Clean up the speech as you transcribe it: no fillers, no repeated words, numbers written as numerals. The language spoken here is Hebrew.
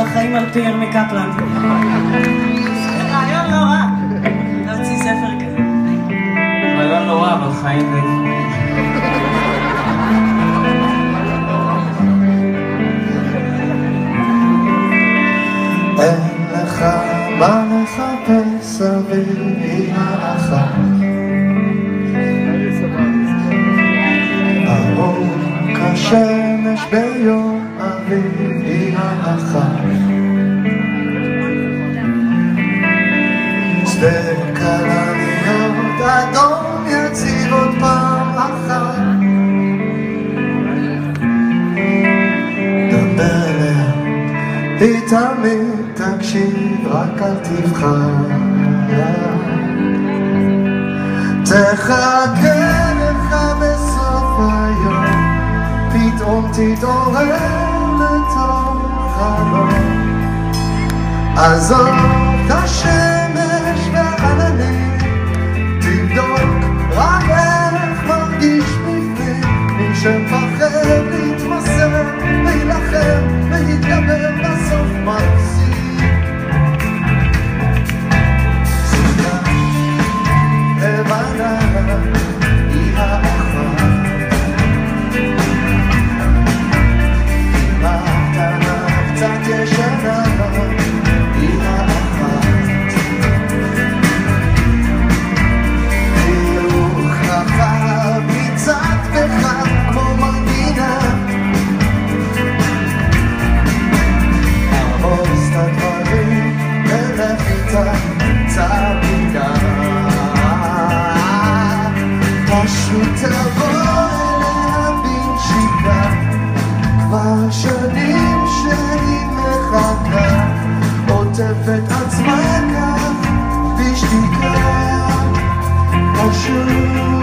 החיים על פי ירמי קפלן. רעיון לא רע. להוציא ספר כזה. רעיון לא רע, אבל חיים די. אין לך מה לחפש סביב היא האחת, ארוך השמש ביום אביב היא האחת, שדה כלניות אדום יציב עוד פעם אחת, דבר אליה היא תמיד תקשיב, רק אל תבחר, תחכה לך בסוף היום, פתאום תתעורר לתוך חלום, עזוב את השמש והעננים, תבדוק רק איך מרגיש בפנים, מי שמפחד להתמסר, להילחם, להתגבר בסוף מפסיד. לבנה היא האחת, אמא קטנה קצת ישנה היא האחת, חיוך רחב מצד וחד כמו מנגינה, ארוז את הדברים ולך איתה צדיקה, פשוט תבוא אליה בנשיקה, כבר שנים שהיא מחכה, עוטפת עצמה כך בשתיקה, פשוט